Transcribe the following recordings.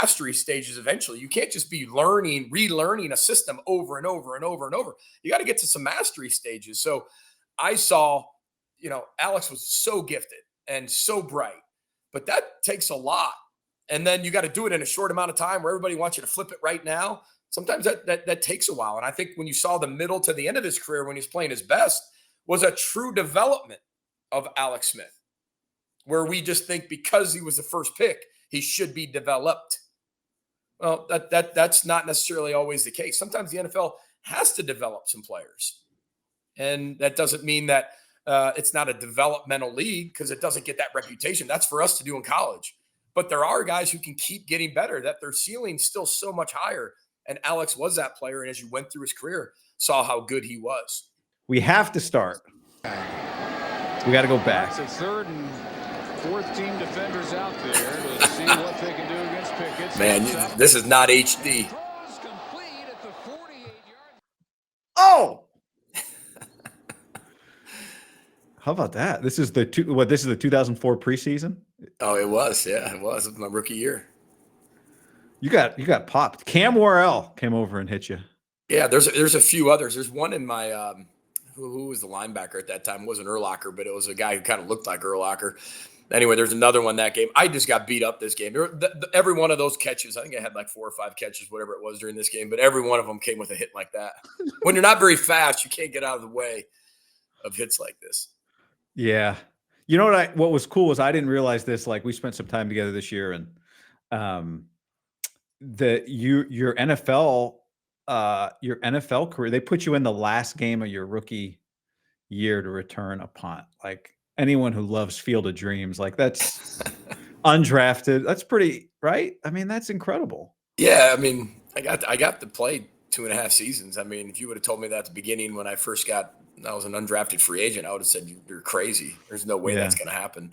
mastery stages eventually. You can't just be relearning a system over and over and over and over. You got to get to some mastery stages. So I saw, Alex was so gifted and so bright, but that takes a lot. And then you got to do it in a short amount of time where everybody wants you to flip it right now. Sometimes that takes a while. And I think when you saw the middle to the end of his career, when he's playing his best, was a true development of Alex Smith, where we just think because he was the first pick, he should be developed. Well, that's not necessarily always the case. Sometimes the NFL has to develop some players. And that doesn't mean that it's not a developmental league because it doesn't get that reputation. That's for us to do in college. But there are guys who can keep getting better, that their ceiling's still so much higher. And Alex was that player. And as you went through his career, saw how good he was. We have to start. We got to go back. It's a third and fourth team defenders out there to see what they can do against Pickett. Man, this is not HD. Oh! How about that? This is the 2004 preseason? Oh, it was. Yeah, it was my rookie year. You got popped. Cam Worrell came over and hit you. Yeah, there's a few others. There's one in my who was the linebacker at that time? It wasn't Urlacher, but it was a guy who kind of looked like Urlacher. Anyway, there's another one that game. I just got beat up this game. Every one of those catches, I think I had like 4 or 5 catches, whatever it was during this game, but every one of them came with a hit like that. When you're not very fast, you can't get out of the way of hits like this. Yeah. You know what was cool was I didn't realize this. Like we spent some time together this year, and your NFL career, they put you in the last game of your rookie year to return a punt. Like anyone who loves Field of Dreams, like that's undrafted. That's pretty right. I mean, that's incredible. Yeah, I mean, I got to play 2.5 seasons. I mean, if you would have told me that at the beginning when I was an undrafted free agent, I would have said you're crazy. There's no way that's going to happen.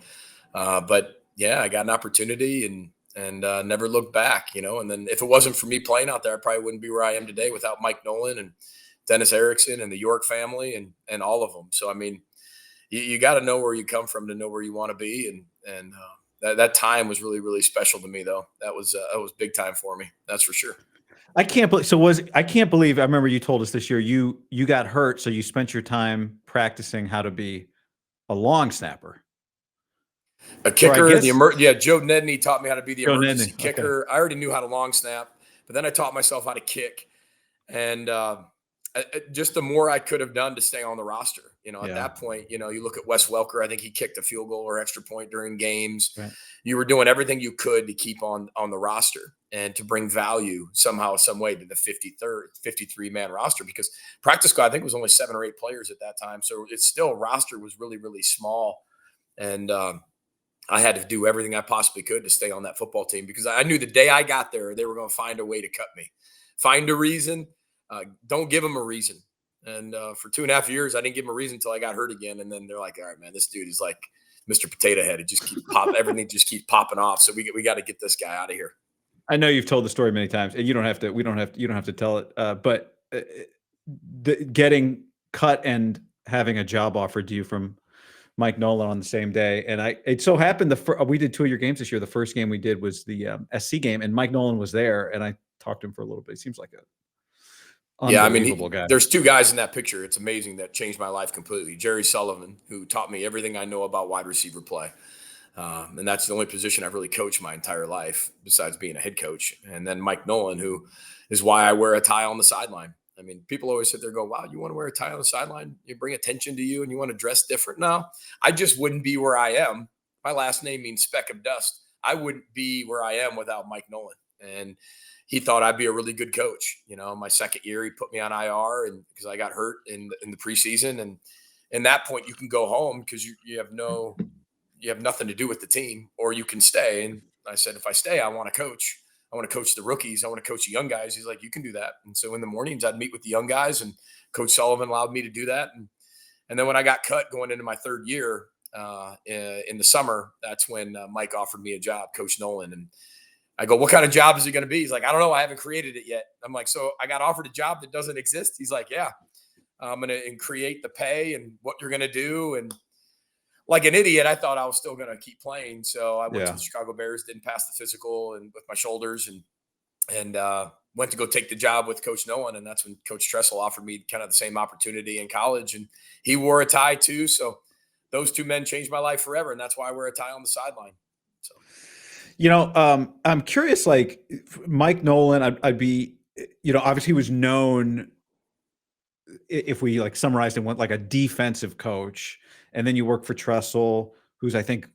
But yeah, I got an opportunity and never looked back, and then if it wasn't for me playing out there, I probably wouldn't be where I am today without Mike Nolan and Dennis Erickson and the York family and all of them. So, I mean, you got to know where you come from to know where you want to be. And that time was really, really special to me though. That was big time for me. That's for sure. I can't believe, I remember you told us this year, you got hurt. So you spent your time practicing how to be a long snapper. A kicker, Joe Nedney taught me how to be the emergency kicker. Okay. I already knew how to long snap, but then I taught myself how to kick. And just the more I could have done to stay on the roster, at that point, you look at Wes Welker, I think he kicked a field goal or extra point during games. Right. You were doing everything you could to keep on the roster and to bring value somehow, some way to the 53-man roster, because practice squad, I think, was only 7 or 8 players at that time. So it's still, roster was really, really small. And, I had to do everything I possibly could to stay on that football team because I knew the day I got there, they were going to find a way to cut me. Find a reason. Don't give them a reason. And for 2.5 years, I didn't give them a reason until I got hurt again. And then they're like, all right, man, this dude is like Mr. Potato Head. It just keeps everything just keeps popping off. So we got to get this guy out of here. I know you've told the story many times, and you don't have to tell it. But getting cut and having a job offered to you from Mike Nolan on the same day. And it so happened we did 2 of your games this year. The first game we did was the SC game, and Mike Nolan was there, and I talked to him for a little bit. He seems like a unbelievable guy. There's 2 guys in that picture. It's amazing, that changed my life completely. Jerry Sullivan, who taught me everything I know about wide receiver play. And that's the only position I've really coached my entire life besides being a head coach. And then Mike Nolan, who is why I wear a tie on the sideline. I mean, people always sit there and go, wow, you want to wear a tie on the sideline? You bring attention to you and you want to dress different now? I just wouldn't be where I am. My last name means speck of dust. I wouldn't be where I am without Mike Nolan. And he thought I'd be a really good coach. My second year, he put me on IR and because I got hurt in the preseason. And in that point, you can go home because you have nothing to do with the team, or you can stay. And I said, if I stay, I want to coach. I want to coach the rookies. I want to coach the young guys. He's like, you can do that. And so in the mornings, I'd meet with the young guys, and Coach Sullivan allowed me to do that. And then when I got cut going into my 3rd year in the summer, that's when Mike offered me a job, Coach Nolan. And I go, what kind of job is it going to be? He's like, I don't know. I haven't created it yet. I'm like, so I got offered a job that doesn't exist? He's like, yeah, I'm going to create the pay and what you're going to do. And like an idiot, I thought I was still going to keep playing. So I went to Yeah. the Chicago Bears, didn't pass the physical and with my shoulders, and went to go take the job with Coach Nolan. And that's when Coach Tressel offered me kind of the same opportunity in college. And he wore a tie too. So those two men changed my life forever. And that's why I wear a tie on the sideline. So, I'm curious, like Mike Nolan, I'd be, obviously he was known, if we like summarized him, went like a defensive coach, and then you work for Tressel, who's I think,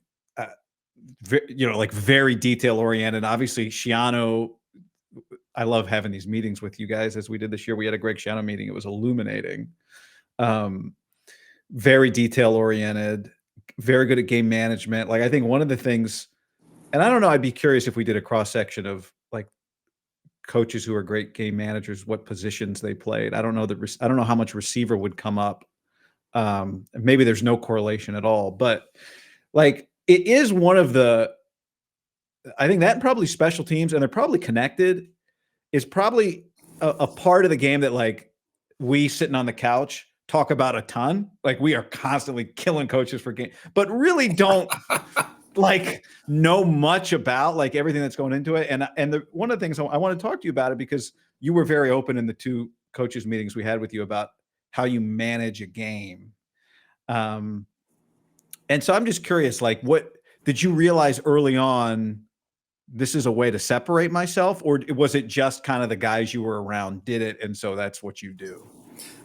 like very detail oriented. Obviously, Shiano. I love having these meetings with you guys as we did this year. We had a Greg Shiano meeting. It was illuminating. Very detail oriented, very good at game management. Like I think one of the things, and I don't know, I'd be curious if we did a cross section of like coaches who are great game managers, what positions they played. I don't know how much receiver would come up. Maybe there's no correlation at all, but like it is one of the, I think that and probably special teams, and they're probably connected, is probably a part of the game that like we sitting on the couch talk about a ton. Like we are constantly killing coaches for game, but really don't like know much about like everything that's going into it. And one of the things I want to talk to you about it, because you were very open in the two coaches meetings we had with you about how you manage a game. And so I'm just curious, like what did you realize early on, this is a way to separate myself, or was it just kind of the guys you were around did it, and so that's what you do?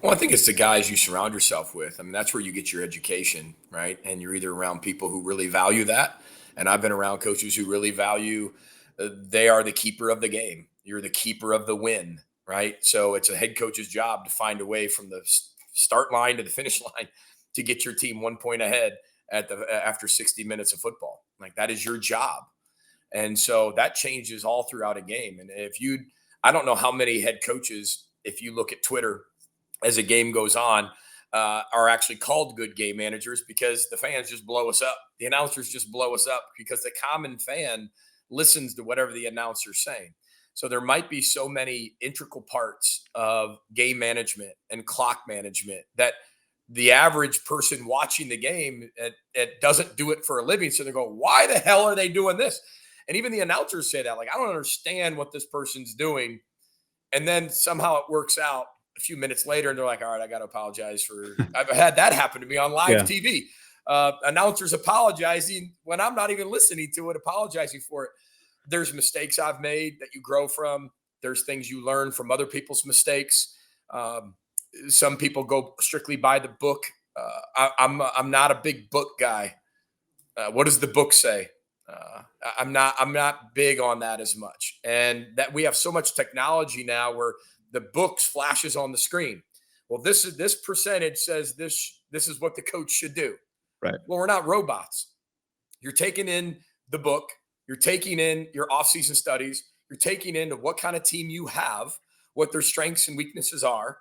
well, I think it's the guys you surround yourself with. I mean, that's where you get your education, right? And you're either around people who really value that. And I've been around coaches who really value, they are the keeper of the game. You're the keeper of the win, right? So it's a head coach's job to find a way from the start line to the finish line to get your team 1 point ahead after 60 minutes of football. Like that is your job. And so that changes all throughout a game. And I don't know how many head coaches, if you look at Twitter as a game goes on, are actually called good game managers, because the fans just blow us up. The announcers just blow us up because the common fan listens to whatever the announcer's saying. So there might be so many integral parts of game management and clock management that the average person watching the game it doesn't do it for a living. So they go, why the hell are they doing this? And even the announcers say that, like, I don't understand what this person's doing. And then somehow it works out a few minutes later, and they're like, all right, I got to apologize for, I've had that happen to me on live TV. Announcers apologizing when I'm not even listening to it, apologizing for it. There's mistakes I've made that you grow from. There's things you learn from other people's mistakes. Some people go strictly by the book. I'm not a big book guy. What does the book say? I'm not big on that as much. And that we have so much technology now where the books flashes on the screen. Well, this percentage says this is what the coach should do. Right. Well, we're not robots. You're taking in the book, you're taking in your off-season studies, you're taking into what kind of team you have, what their strengths and weaknesses are.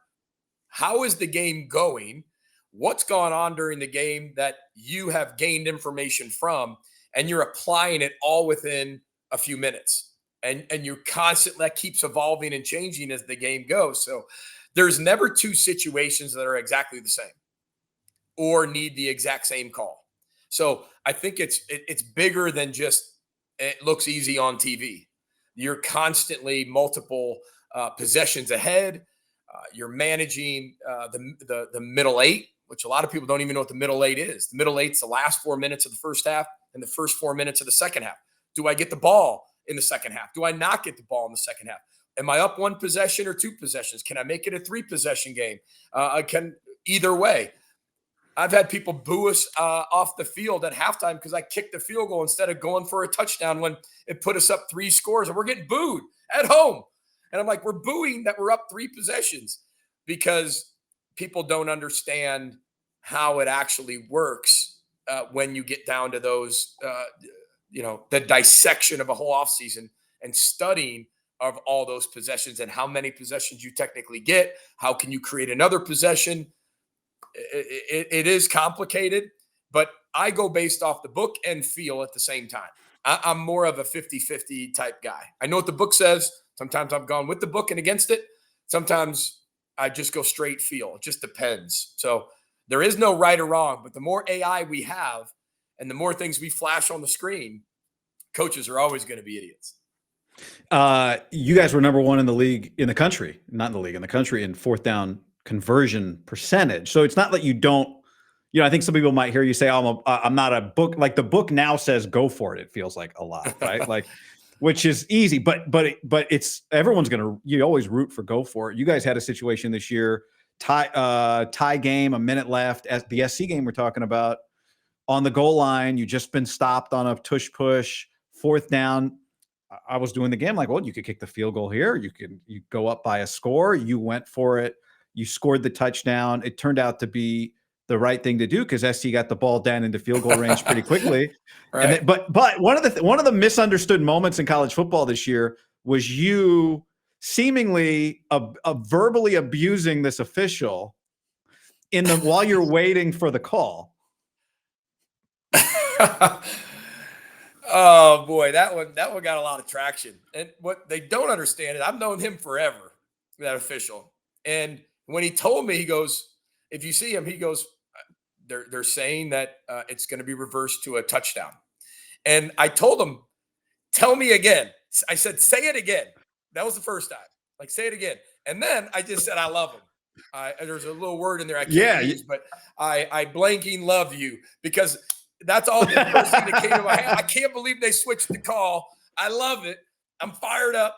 How is the game going? What's gone on during the game that you have gained information from, and you're applying it all within a few minutes. And you're constantly, that keeps evolving and changing as the game goes. So there's never two situations that are exactly the same or need the exact same call. So I think it's bigger than just it looks easy on TV. You're constantly multiple possessions ahead. You're managing the middle eight, which a lot of people don't even know what the middle eight is. The middle eight's the last 4 minutes of the first half and the first 4 minutes of the second half. Do I get the ball in the second half? Do I not get the ball in the second half? Am I up one possession or two possessions? Can I make it a 3-possession game? I can either way. I've had people boo us off the field at halftime because I kicked the field goal instead of going for a touchdown when it put us up 3 scores, and we're getting booed at home. And I'm like, we're booing that we're up 3 possessions because people don't understand how it actually works when you get down to those, the dissection of a whole offseason and studying of all those possessions and how many possessions you technically get. How can you create another possession? It is complicated, but I go based off the book and feel at the same time. I'm more of a 50-50 type guy. I know what the book says. Sometimes I've gone with the book and against it. Sometimes I just go straight feel. It just depends. So there is no right or wrong, but the more AI we have, And the more things we flash on the screen, coaches are always going to be idiots. You guys were number one in the league, in the country, not in the league, in the country in fourth down conversion percentage. So it's not that you don't, I think some people might hear you say, oh, I'm not a book. Like the book now says, go for it. It feels like a lot, right? Like, which is easy, but it's, everyone's you always root for go for it. You guys had a situation this year, tie game, a minute left at the SC game we're talking about, on the goal line. You just been stopped on a tush push, fourth down. I was doing the game like, well, you could kick the field goal here. You go up by a score. You went for it. You scored the touchdown. It turned out to be the right thing to do because SC got the ball down into field goal range pretty quickly. Right. And but one of the misunderstood moments in college football this year was you seemingly verbally abusing this official while you're waiting for the call. Oh boy, that one got a lot of traction. And what they don't understand is I've known him forever, that official. And when he told me, he goes, if you see him, he goes, they're saying that it's going to be reversed to a touchdown. And I told him, tell me again. I said, say it again. That was the first time. Like, say it again. And then I just said, I love him. There's a little word in there I can't use, but I blanking love you, because that's all the first thing that came to my head. I can't believe they switched the call. I love it. I'm fired up.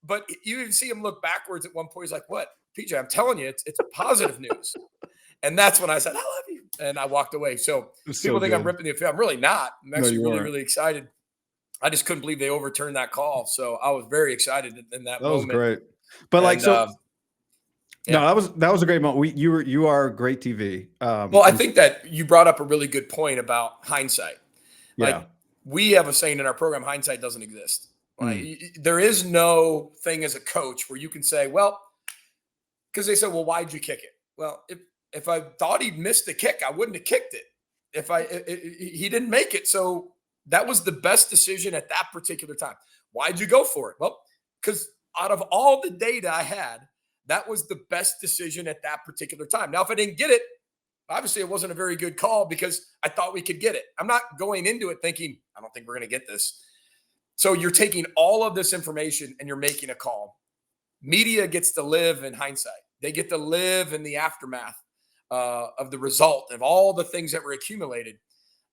But you even see him look backwards at one point. He's like, what? PJ, I'm telling you, it's positive news. And that's when I said, I love you. And I walked away. So people think I'm ripping the film. I'm really not. I'm actually really excited. I just couldn't believe they overturned that call. So I was very excited in that moment. That was great. But no, that was a great moment. You are great TV. Well, I think that you brought up a really good point about hindsight. Like, we have a saying in our program, hindsight doesn't exist. Like, there is no thing as a coach where you can say, well, because they said, well, why'd you kick it? Well, if I thought he'd missed the kick, I wouldn't have kicked it. He didn't make it. So that was the best decision at that particular time. Why'd you go for it? Well, because out of all the data I had, that was the best decision at that particular time. Now, if I didn't get it, obviously it wasn't a very good call because I thought we could get it. I'm not going into it thinking, I don't think we're going to get this. So you're taking all of this information and you're making a call. Media gets to live in hindsight. They get to live in the aftermath of the result of all the things that were accumulated.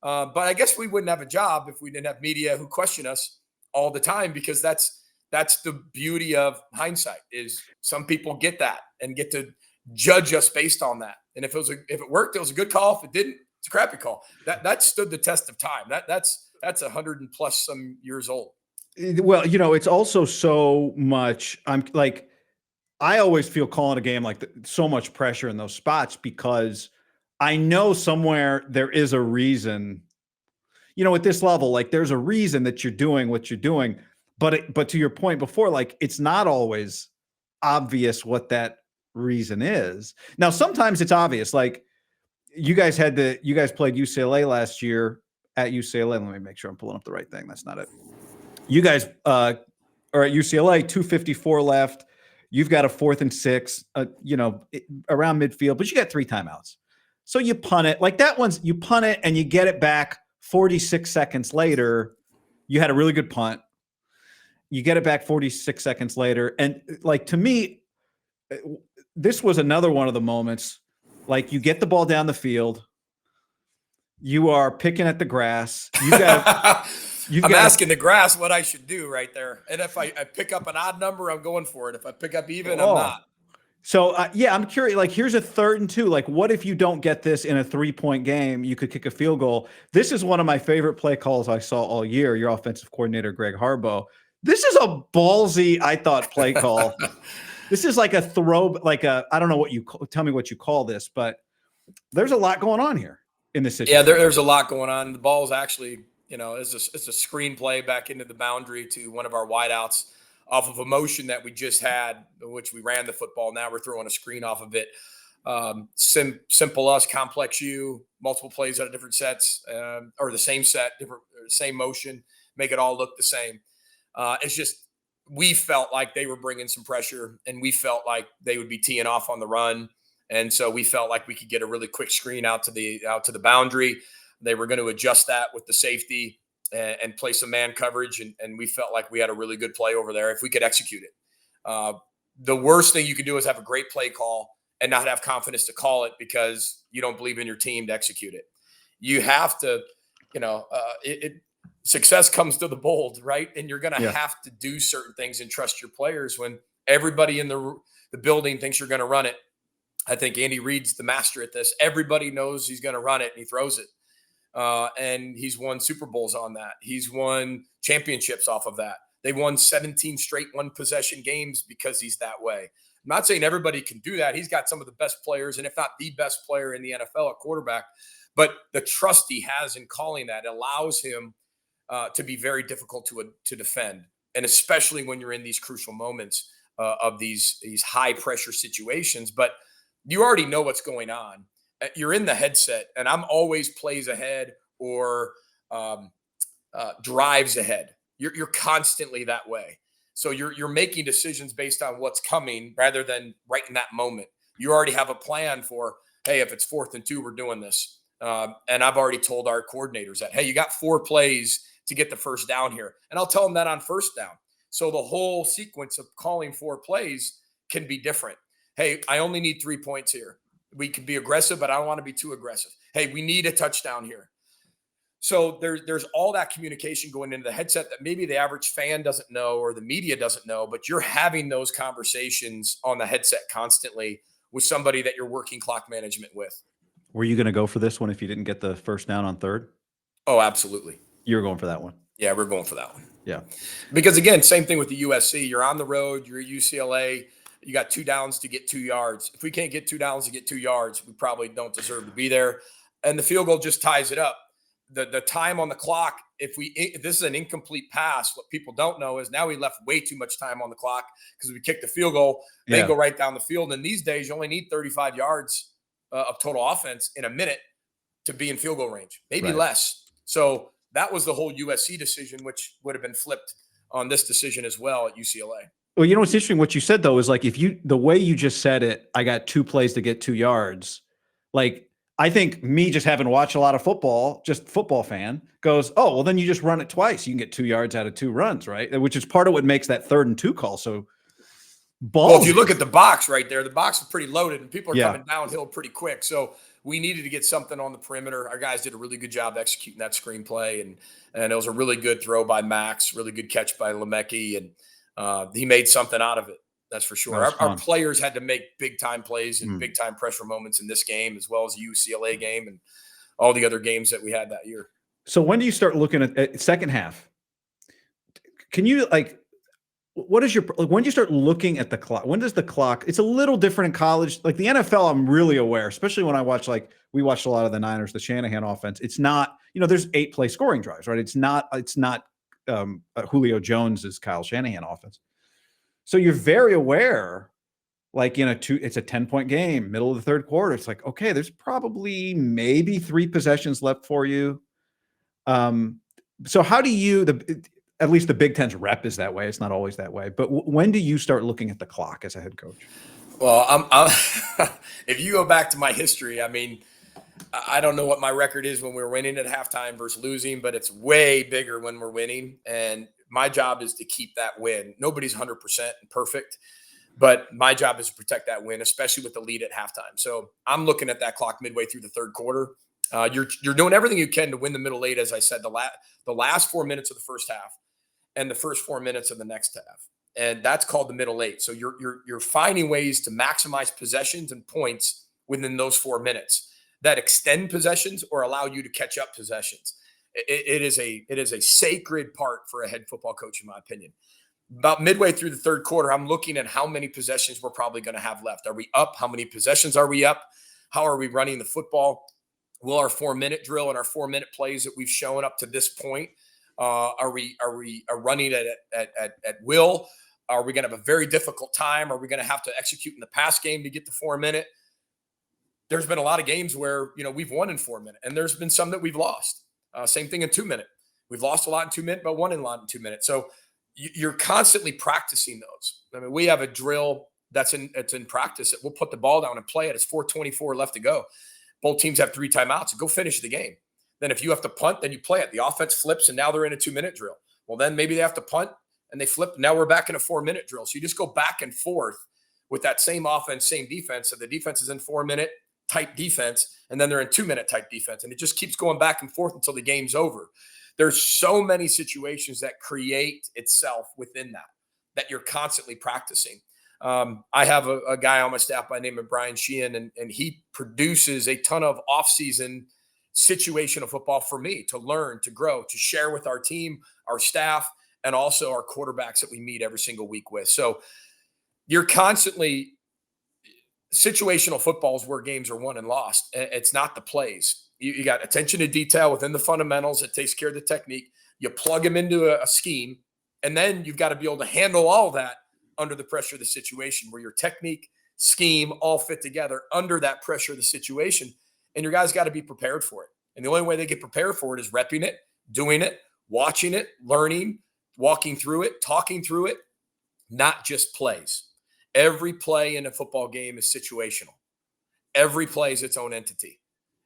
But I guess we wouldn't have a job if we didn't have media who question us all the time, because that's the beauty of hindsight, is some people get that and get to judge us based on that. And if it worked, it was a good call. If it didn't, it's a crappy call. That stood the test of time. That's 100 and plus some years old. Well, it's also so much. I always feel calling a game like so much pressure in those spots, because I know somewhere there is a reason, at this level, like there's a reason that you're doing what you're doing. But to your point before, like, it's not always obvious what that reason is. Now, sometimes it's obvious. Like, you guys played UCLA last year at UCLA. Let me make sure I'm pulling up the right thing. That's not it. You guys are at UCLA, 2:54 left. You've got a 4th and 6, around midfield, but you got 3 timeouts. So you punt it. Like that one's, you punt it and you get it back 46 seconds later. You had a really good punt. You get it back 46 seconds later. And like, to me, this was another one of the moments, like, you get the ball down the field. You are picking at the grass. I'm asking the grass what I should do right there. And if I pick up an odd number, I'm going for it. If I pick up even, I'm not. So, I'm curious, like, here's a 3rd and 2. Like, what if you don't get this in a 3-point game? You could kick a field goal. This is one of my favorite play calls I saw all year. Your offensive coordinator, Greg Harbaugh. This is a ballsy, I thought, play call. This is like a throw, I don't know tell me what you call this, but there's a lot going on here in this situation. Yeah, there's a lot going on. The ball's actually, it's a screenplay back into the boundary to one of our wideouts off of a motion that we just had, in which we ran the football. Now we're throwing a screen off of it. Simple us, complex you, multiple plays out of different sets, or the same set, same motion, make it all look the same. It's just, we felt like they were bringing some pressure, and we felt like they would be teeing off on the run. And so we felt like we could get a really quick screen out to the boundary. They were going to adjust that with the safety and play some man coverage. And we felt like we had a really good play over there if we could execute it. The worst thing you could do is have a great play call and not have confidence to call it because you don't believe in your team to execute it. You have to, success comes to the bold, right? And you're going to have to do certain things and trust your players when everybody in the building thinks you're going to run it. I think Andy Reid's the master at this. Everybody knows he's going to run it and he throws it. And he's won Super Bowls on that. He's won championships off of that. They won 17 straight one-possession games because he's that way. I'm not saying everybody can do that. He's got some of the best players, and if not the best player in the NFL at quarterback. But the trust he has in calling that allows him to be very difficult to defend, and especially when you're in these crucial moments of these high-pressure situations. But you already know what's going on. You're in the headset, and I'm always plays ahead or drives ahead. You're constantly that way. So you're making decisions based on what's coming rather than right in that moment. You already have a plan for, hey, if it's 4th and 2, we're doing this. And I've already told our coordinators that, hey, you got 4 plays to get the first down here. And I'll tell them that on first down. So the whole sequence of calling 4 plays can be different. Hey, I only need 3 points here. We can be aggressive, but I don't want to be too aggressive. Hey, we need a touchdown here. So there's all that communication going into the headset that maybe the average fan doesn't know or the media doesn't know, but you're having those conversations on the headset constantly with somebody that you're working clock management with. Were you going to go for this one if you didn't get the first down on 3rd? Oh, absolutely. You were going for that one. Yeah, we're going for that one. Yeah. Because again, same thing with the USC. You're on the road, you're at UCLA, you got 2 downs to get 2 yards. If we can't get 2 downs to get 2 yards, we probably don't deserve to be there. And the field goal just ties it up. The time on the clock, if this is an incomplete pass, what people don't know is now we left way too much time on the clock because we kicked the field goal. They go right down the field. And these days, you only need 35 yards of total offense in a minute to be in field goal range, maybe less. So that was the whole USC decision, which would have been flipped on this decision as well at UCLA. Well, what's interesting, what you said, though, is like the way you just said it, I got 2 plays to get 2 yards. Like, I think me just having watched a lot of football, just football fan, goes, oh, well, then you just run it twice. You can get 2 yards out of 2 runs, right? Which is part of what makes that 3rd and 2 call so ballsy. Well, if you look at the box right there, the box is pretty loaded and people are coming downhill pretty quick. So we needed to get something on the perimeter. Our guys did a really good job executing that screenplay, and it was a really good throw by Max, really good catch by Lemecki, and he made something out of it. That's for sure. Our players had to make big-time plays and big-time pressure moments in this game, as well as the UCLA game and all the other games that we had that year. So when do you start looking at second half? Can you, when do you start looking at the clock? When does the clock, it's a little different in college. Like the NFL, I'm really aware, especially when I watch, we watched a lot of the Niners, the Shanahan offense. It's not, there's 8-play scoring drives, right? It's not Julio Jones's Kyle Shanahan offense. So you're very aware, it's a 10-point game, middle of the 3rd quarter. It's like, okay, there's probably maybe 3 possessions left for you. So how do you, at least the Big Ten's rep is that way. It's not always that way. But when do you start looking at the clock as a head coach? Well, if you go back to my history, I don't know what my record is when we're winning at halftime versus losing, but it's way bigger when we're winning. And my job is to keep that win. Nobody's 100% perfect, but my job is to protect that win, especially with the lead at halftime. So I'm looking at that clock midway through the 3rd quarter. You're doing everything you can to win the middle 8, as I said, the last 4 minutes of the first half and the first 4 minutes of the next half. And that's called the middle 8. So you're finding ways to maximize possessions and points within those 4 minutes that extend possessions or allow you to catch up possessions. It is a sacred part for a head football coach, in my opinion. About midway through the 3rd quarter, I'm looking at how many possessions we're probably going to have left. Are we up? How many possessions are we up? How are we running the football? Will our 4-minute drill and our 4-minute plays that we've shown up to this point, are we running at will? Are we going to have a very difficult time? Are we going to have to execute in the pass game to get the 4-minute? There's been a lot of games where, we've won in 4-minute, and there's been some that we've lost. Same thing in 2-minute. We've lost a lot in 2-minute, but won a lot in 2 minutes. So you're constantly practicing those. We have a drill that's in practice that we'll put the ball down and play it. It's 4:24 left to go. Both teams have 3 timeouts. Go finish the game. Then if you have to punt, then you play it. The offense flips, and now they're in a 2-minute drill. Well, then maybe they have to punt, and they flip. Now we're back in a 4-minute drill. So you just go back and forth with that same offense, same defense. So the defense is in 4-minute type defense, and then they're in 2-minute type defense. And it just keeps going back and forth until the game's over. There's so many situations that create itself within that you're constantly practicing. I have a guy on my staff by the name of Brian Sheehan, and he produces a ton of off-season situational football for me to learn, to grow, to share with our team, our staff, and also our quarterbacks that we meet every single week with. So you're constantly situational football is where games are won and lost. It's not the plays. You got attention to detail within the fundamentals. It takes care of the technique. You plug them into a scheme, and then you've got to be able to handle all that under the pressure of the situation, where your technique, scheme all fit together under that pressure of the situation. And your guys got to be prepared for it. And the only way they get prepared for it is repping it, doing it, watching it, learning, walking through it, talking through it, not just plays. Every play in a football game is situational. Every play is its own entity,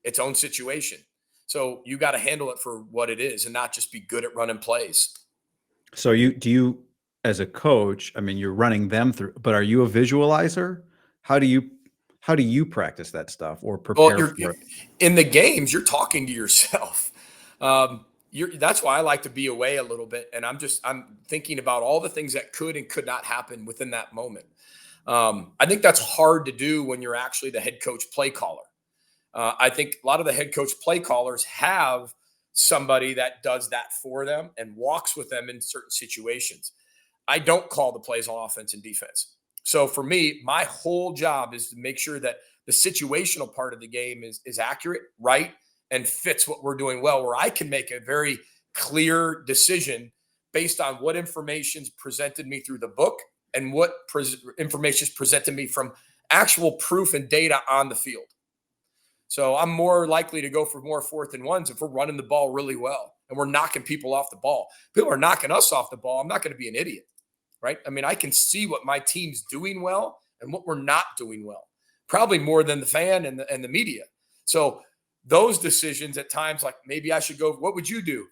its own situation. So you got to handle it for what it is and not just be good at running plays. So do you, as a coach, I mean, you're running them through, but are you a visualizer? How do you practice that stuff or prepare for it? In the games, you're talking to yourself. That's why I like to be away a little bit. And I'm thinking about all the things that could and could not happen within that moment. I think that's hard to do when you're actually the head coach play caller. I think a lot of the head coach play callers have somebody that does that for them and walks with them in certain situations. I don't call the plays on offense and defense. So for me, my whole job is to make sure that the situational part of the game is accurate, right, and fits what we're doing well, where I can make a very clear decision based on what information's presented me through the book and what information is presented me from actual proof and data on the field. So I'm more likely to go for more 4th and 1s if we're running the ball really well and we're knocking people off the ball. People are knocking us off the ball. I'm not going to be an idiot, right? I mean, I can see what my team's doing well and what we're not doing well, probably more than the fan and the media. So those decisions at times, like maybe I should go, what would you do?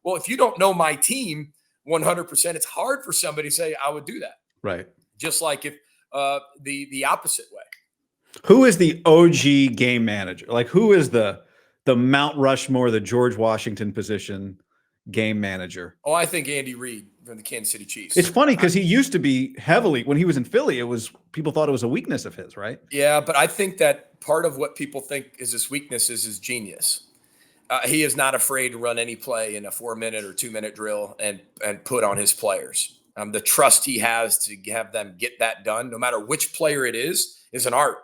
Well, if you don't know my team 100%, it's hard for somebody to say I would do that. Right. Just like if the opposite way. Who is the OG game manager? Like, who is the Mount Rushmore, the George Washington position game manager? Oh, I think Andy Reid from the Kansas City Chiefs. It's funny because he used to be heavily, when he was in Philly, people thought it was a weakness of his, right? Yeah, but I think that part of what people think is his weakness is his genius. He is not afraid to run any play in a 4-minute or 2-minute drill and put on his players. The trust he has to have them get that done, no matter which player it is an art.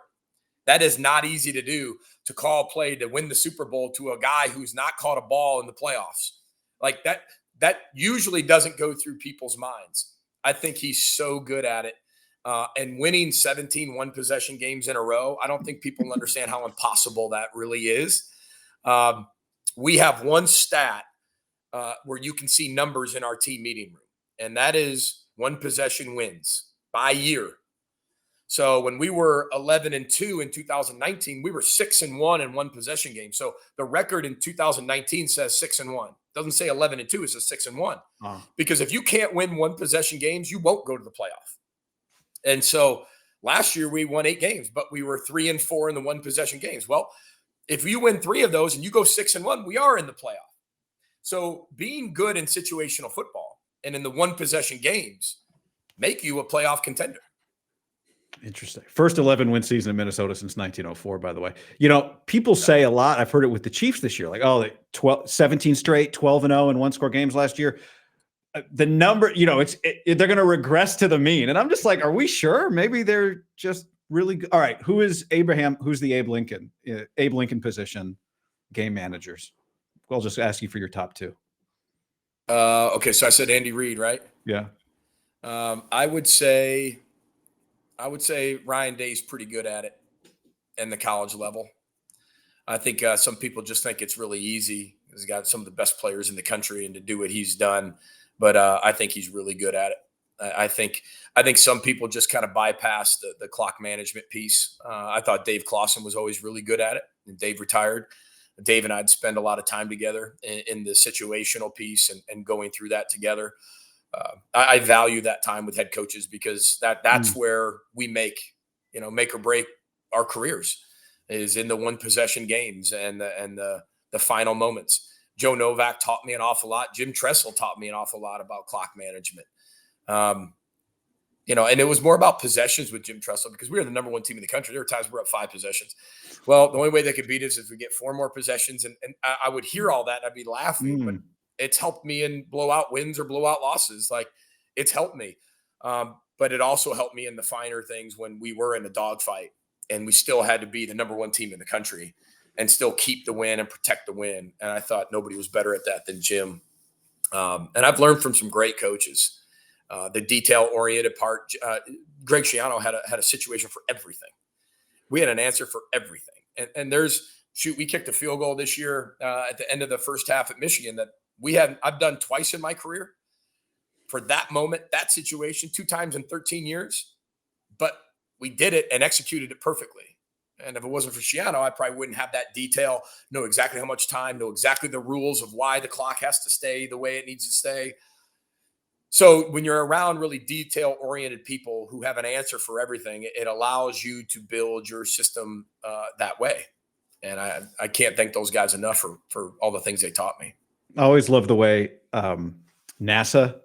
That is not easy to do, to call a play to win the Super Bowl to a guy who's not caught a ball in the playoffs. Like that usually doesn't go through people's minds. I think he's so good at it. And winning 17 one-possession games in a row, I don't think people understand how impossible that really is. We have one stat where you can see numbers in our team meeting room, and that is one-possession wins by year. So when we were 11-2 in 2019, we were 6-1 in one-possession game. So the record in 2019 says 6-1. Doesn't say 11-2. It says 6-1. Because if you can't win one-possession games, you won't go to the playoff. And so last year we won 8 games, but we were 3-4 in the one-possession games. Well, if you win 3 of those and you go 6-1, we are in the playoff. So being good in situational football and in the one-possession games make you a playoff contender. Interesting. First 11-win season in Minnesota since 1904, by the way. People say a lot. I've heard it with the Chiefs this year, like, 17 straight, 12-0 in one-score games last year. The number, they're going to regress to the mean. And I'm just like, are we sure? Maybe they're just really good. All right. Who's the Abe Lincoln position game managers? I'll just ask you for your top 2. Okay. So I said Andy Reid, right? Yeah. I would say Ryan Day's pretty good at it in the college level. I think some people just think it's really easy. He's got some of the best players in the country and to do what he's done. But I think he's really good at it. I think some people just kind of bypass the clock management piece. I thought Dave Clawson was always really good at it, and Dave retired. Dave and I'd spend a lot of time together in the situational piece and going through that together. I value that time with head coaches because that's where we make or break our careers, is in the one possession games and the final moments. Joe Novak taught me an awful lot. Jim Tressel taught me an awful lot about clock management. And it was more about possessions with Jim Tressel because we were the number one team in the country. There were times we're up 5 possessions. Well, the only way they could beat us is if we get 4 more possessions. And I would hear all that and I'd be laughing, but it's helped me in blowout wins or blowout losses. Like, it's helped me. But it also helped me in the finer things when we were in a dogfight and we still had to be the number one team in the country and still keep the win and protect the win. And I thought nobody was better at that than Jim. And I've learned from some great coaches. The detail-oriented part. Greg Schiano had a situation for everything. We had an answer for everything. And we kicked a field goal this year at the end of the first half at Michigan that I've done twice in my career for that moment, that situation, 2 times in 13 years. But we did it and executed it perfectly. And if it wasn't for Schiano, I probably wouldn't have that detail, know exactly how much time, know exactly the rules of why the clock has to stay the way it needs to stay. So when you're around really detail-oriented people who have an answer for everything, it allows you to build your system that way. And I can't thank those guys enough for all the things they taught me. I always love the way NASA,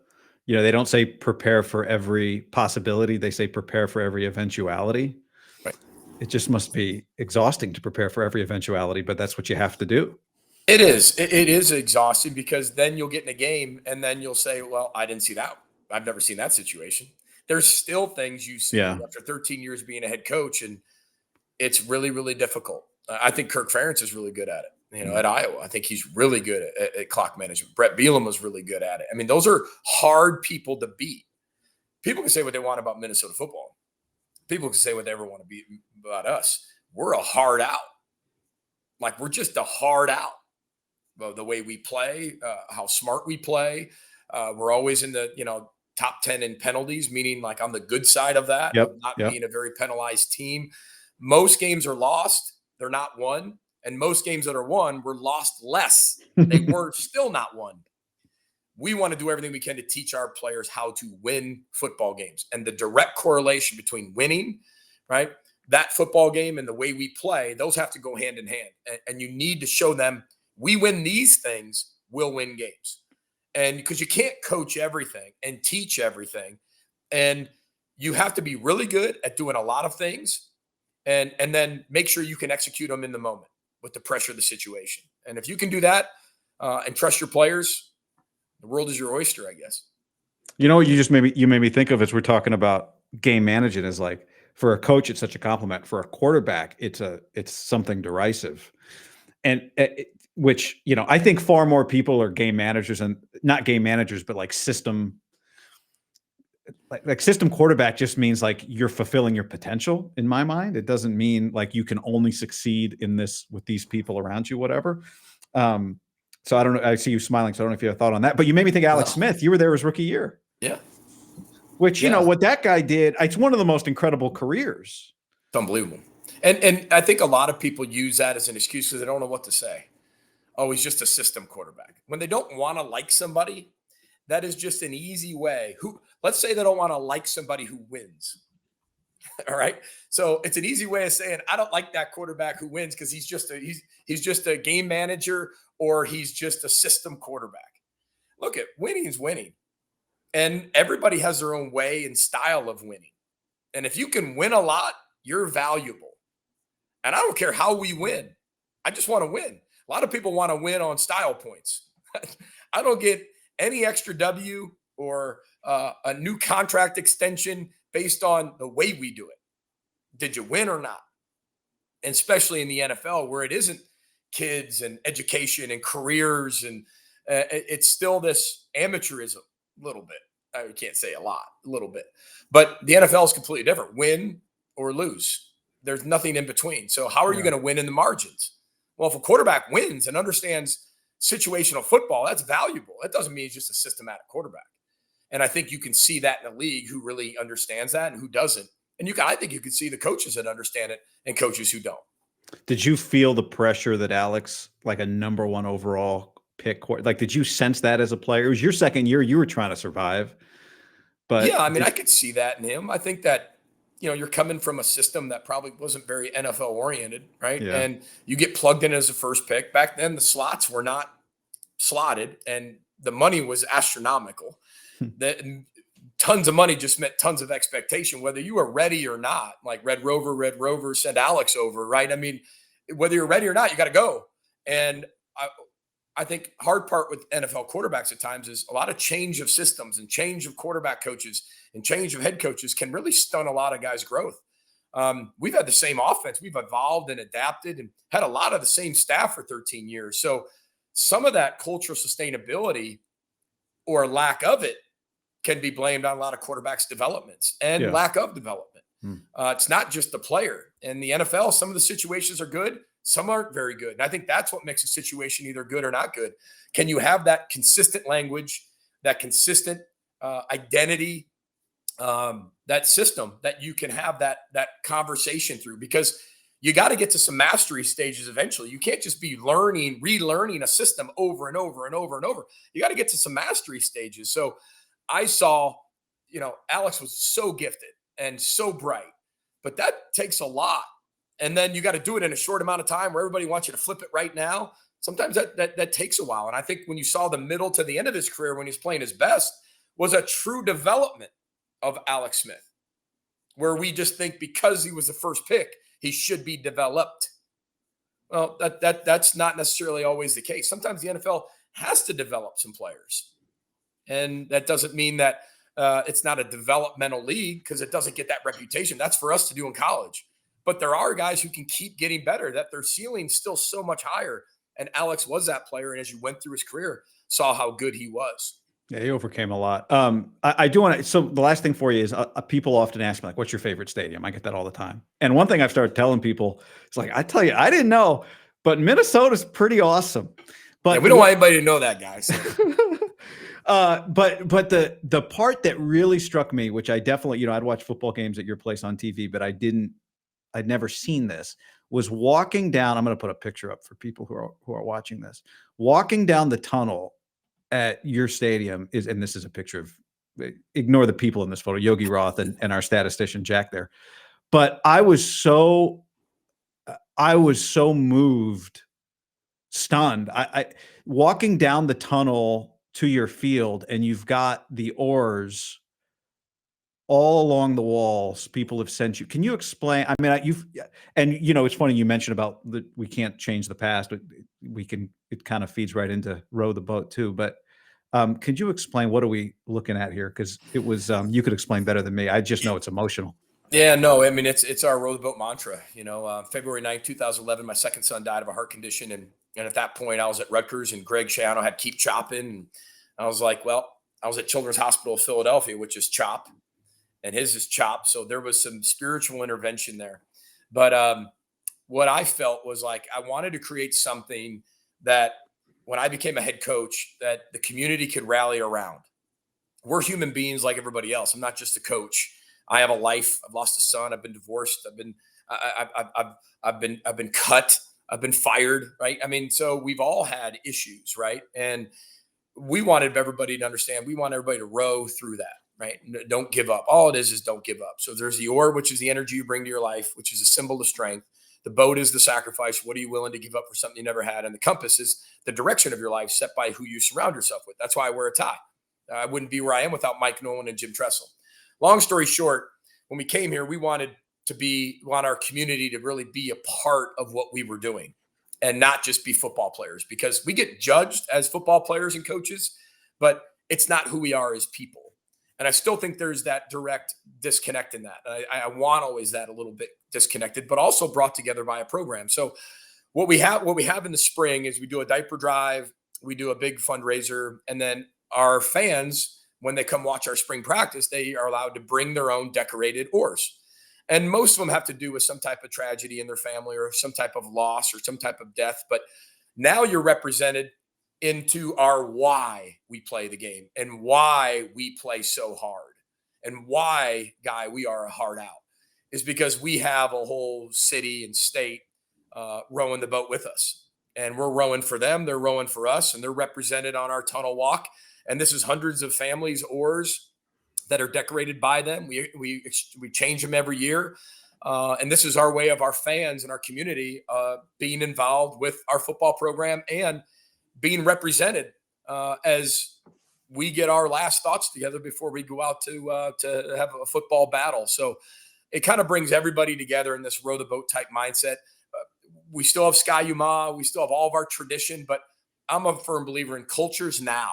they don't say prepare for every possibility. They say prepare for every eventuality. Right. It just must be exhausting to prepare for every eventuality, but that's what you have to do. It is. It is exhausting because then you'll get in a game and then you'll say, well, I didn't see that. I've never seen that situation. There's still things you see after 13 years being a head coach, and it's really, really difficult. I think Kirk Ferentz is really good at it. At Iowa, I think he's really good at clock management. Brett Bielema was really good at it. I mean, those are hard people to beat. People can say what they want about Minnesota football. People can say what they ever want to be about us. We're a hard out. Like, we're just a hard out. The way we play, how smart we play. We're always in the, top 10 in penalties, meaning like on the good side of that, not being a very penalized team. Most games are lost. They're not won. And most games that are won were lost less. They were still not won. We want to do everything we can to teach our players how to win football games. And the direct correlation between winning, right, that football game and the way we play, those have to go hand in hand. And you need to show them, we win these things, we'll win games. And because you can't coach everything and teach everything. And you have to be really good at doing a lot of things and then make sure you can execute them in the moment with the pressure of the situation. And if you can do that and trust your players, the world is your oyster, I guess. You made me think of, as we're talking about game management, is like, for a coach, it's such a compliment. For a quarterback, it's something derisive. And which, I think far more people are game managers, and not game managers, but like system quarterback just means like you're fulfilling your potential in my mind. It doesn't mean like you can only succeed in this with these people around you, whatever. So I don't know. I see you smiling. So I don't know if you have a thought on that, but you made me think Alex Smith, you were there his rookie year. Yeah. Which, what that guy did, it's one of the most incredible careers. It's unbelievable. And I think a lot of people use that as an excuse because they don't know what to say. Oh, he's just a system quarterback. When they don't want to like somebody, that is just an easy way. Let's say they don't want to like somebody who wins. All right. So it's an easy way of saying, I don't like that quarterback who wins because he's just a game manager, or he's just a system quarterback. Look, winning is winning. And everybody has their own way and style of winning. And if you can win a lot, you're valuable. And I don't care how we win. I just want to win. A lot of people want to win on style points. I don't get any extra W or a new contract extension based on the way we do it. Did you win or not? And especially in the NFL, where it isn't kids and education and careers, and it's still this amateurism a little bit. I can't say a lot, a little bit. But the NFL is completely different. Win or lose. There's nothing in between. So how are you going to win in the margins? Well, if a quarterback wins and understands situational football, that's valuable. That doesn't mean he's just a systematic quarterback. And I think you can see that in a league who really understands that and who doesn't. And I think you can see the coaches that understand it and coaches who don't. Did you feel the pressure that Alex, like a number one overall pick, like, did you sense that as a player? It was your second year. You were trying to survive, Yeah, I but mean, I could see that in him. I think that, you're coming from a system that probably wasn't very NFL oriented, right? yeah, And you get plugged in as a first pick. Back then, the slots were not slotted and the money was astronomical. That tons of money just meant tons of expectation, whether you were ready or not. Like Red Rover sent Alex over, right? I mean, whether you're ready or not, you got to go. And I think hard part with NFL quarterbacks at times is a lot of change of systems and change of quarterback coaches and change of head coaches can really stun a lot of guys' growth. We've had the same offense. We've evolved and adapted and had a lot of the same staff for 13 years. So some of that cultural sustainability or lack of it can be blamed on a lot of quarterbacks' developments and yeah. lack of development. Hmm. It's not just the player. In the NFL, some of the situations are good, some aren't very good. And I think that's what makes a situation either good or not good. Can you have that consistent language, that consistent identity, that system that you can have that conversation through? Because you got to get to some mastery stages eventually. You can't just be relearning a system over and over and over and over. You got to get to some mastery stages. So I saw, Alex was so gifted and so bright, but that takes a lot. And then you got to do it in a short amount of time where everybody wants you to flip it right now. Sometimes that takes a while. And I think when you saw the middle to the end of his career, when he's playing his best, was a true development of Alex Smith, where we just think because he was the first pick, he should be developed. Well, that's not necessarily always the case. Sometimes the NFL has to develop some players. And that doesn't mean that it's not a developmental league because it doesn't get that reputation. That's for us to do in college. But there are guys who can keep getting better, that their ceiling's still so much higher. And Alex was that player. And as you went through his career, saw how good he was. Yeah, he overcame a lot. I do want to. So the last thing for you is people often ask me, like, what's your favorite stadium? I get that all the time. And one thing I've started telling people is like, I tell you, I didn't know, but Minnesota's pretty awesome. But yeah, we don't want anybody to know that, guys. But the part that really struck me, which I definitely, I'd watch football games at your place on TV, but I'd never seen this, was walking down. I'm going to put a picture up for people who are watching this. Walking down the tunnel at your stadium and this is a picture of, ignore the people in this photo, Yogi Roth and our statistician Jack there. But I was so moved, stunned. I walking down the tunnel to your field, and you've got the oars all along the walls. People have sent you. Can you explain? I mean, it's funny you mentioned about we can't change the past, but we can. It kind of feeds right into row the boat too. But could you explain what are we looking at here? Because it was you could explain better than me. I just know it's emotional. Yeah, no, I mean, it's our row the boat mantra. February 9th, 2011, my second son died of a heart condition. And at that point, I was at Rutgers and Greg Schiano had Keep Chopping. And I was like, well, I was at Children's Hospital of Philadelphia, which is CHOP, and his is CHOP. So there was some spiritual intervention there. But what I felt was like I wanted to create something that when I became a head coach, that the community could rally around. We're human beings like everybody else. I'm not just a coach. I have a life. I've lost a son. I've been divorced. I've been cut. I've been fired. Right. I mean, so we've all had issues. Right. And we wanted everybody to understand. We want everybody to row through that. Right. Don't give up. All it is don't give up. So there's the oar, which is the energy you bring to your life, which is a symbol of strength. The boat is the sacrifice. What are you willing to give up for something you never had? And the compass is the direction of your life set by who you surround yourself with. That's why I wear a tie. I wouldn't be where I am without Mike Nolan and Jim Tressel. Long story short, when we came here, we want our community to really be a part of what we were doing and not just be football players, because we get judged as football players and coaches, but it's not who we are as people. And I still think there's that direct disconnect in that. I want always that a little bit disconnected, but also brought together by a program. So what we have in the spring is we do a diaper drive, we do a big fundraiser, and then our fans, when they come watch our spring practice, they are allowed to bring their own decorated oars. And most of them have to do with some type of tragedy in their family or some type of loss or some type of death. But now you're represented into our why we play the game and why we play so hard and why, Guy, we are a hard out is because we have a whole city and state rowing the boat with us. And we're rowing for them. They're rowing for us, and they're represented on our tunnel walk. And this is hundreds of families' oars that are decorated by them. We change them every year. And this is our way of our fans and our community being involved with our football program and being represented as we get our last thoughts together before we go out to have a football battle. So it kind of brings everybody together in this row the boat type mindset. We still have Sky Yuma. We still have all of our tradition, but I'm a firm believer in cultures now.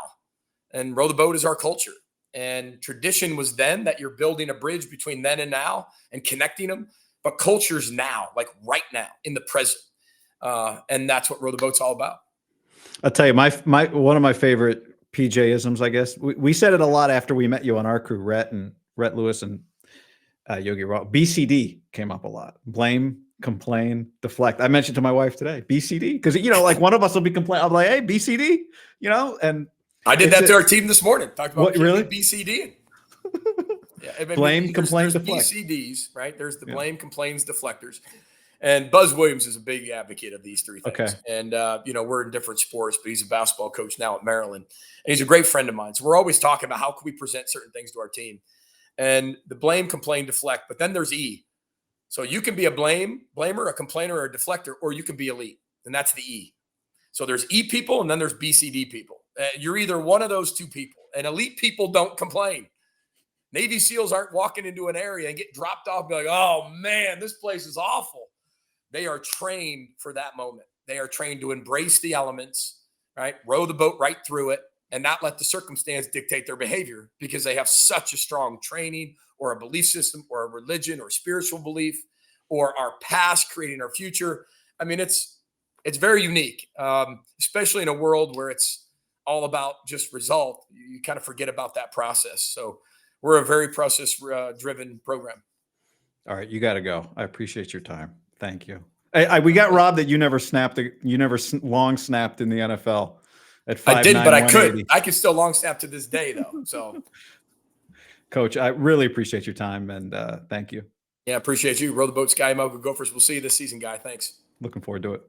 And row the boat is our culture. And tradition was then, that you're building a bridge between then and now and connecting them. But culture's now, like right now, in the present. And that's what row the boat's all about. I'll tell you, my one of my favorite PJ-isms, I guess. We said it a lot after we met you on our crew, Rhett Lewis and Yogi Raw. BCD came up a lot. Blame, complain, deflect. I mentioned to my wife today, BCD, because like one of us will be complaining. I'm like, hey, BCD, and I did that to our team this morning. Talked about really BCD. Yeah, I mean, blame, complain, there's deflect. BCDs, right? There's the blame, complains, deflectors. And Buzz Williams is a big advocate of these three things. Okay. And, we're in different sports, but he's a basketball coach now at Maryland. And he's a great friend of mine. So we're always talking about how can we present certain things to our team. And the blame, complain, deflect. But then there's E. So you can be a blamer, a complainer, or a deflector, or you can be elite. And that's the E. So there's E people, and then there's BCD people. You're either one of those two people. And elite people don't complain. Navy SEALs aren't walking into an area and get dropped off and be like, oh, man, this place is awful. They are trained for that moment. They are trained to embrace the elements, right? Row the boat right through it and not let the circumstance dictate their behavior, because they have such a strong training or a belief system or a religion or spiritual belief or our past creating our future. I mean, it's very unique, especially in a world where it's all about just result. You kind of forget about that process. So we're a very process-driven program. All right, you got to go. I appreciate your time. Thank you. We got robbed that you never long snapped in the NFL at 5'9". I didn't, but I could. I could still long snap to this day, though. So, Coach, I really appreciate your time, and thank you. Yeah, appreciate you. Row the boat, Sky Mo. Gophers. We'll see you this season, guy. Thanks. Looking forward to it.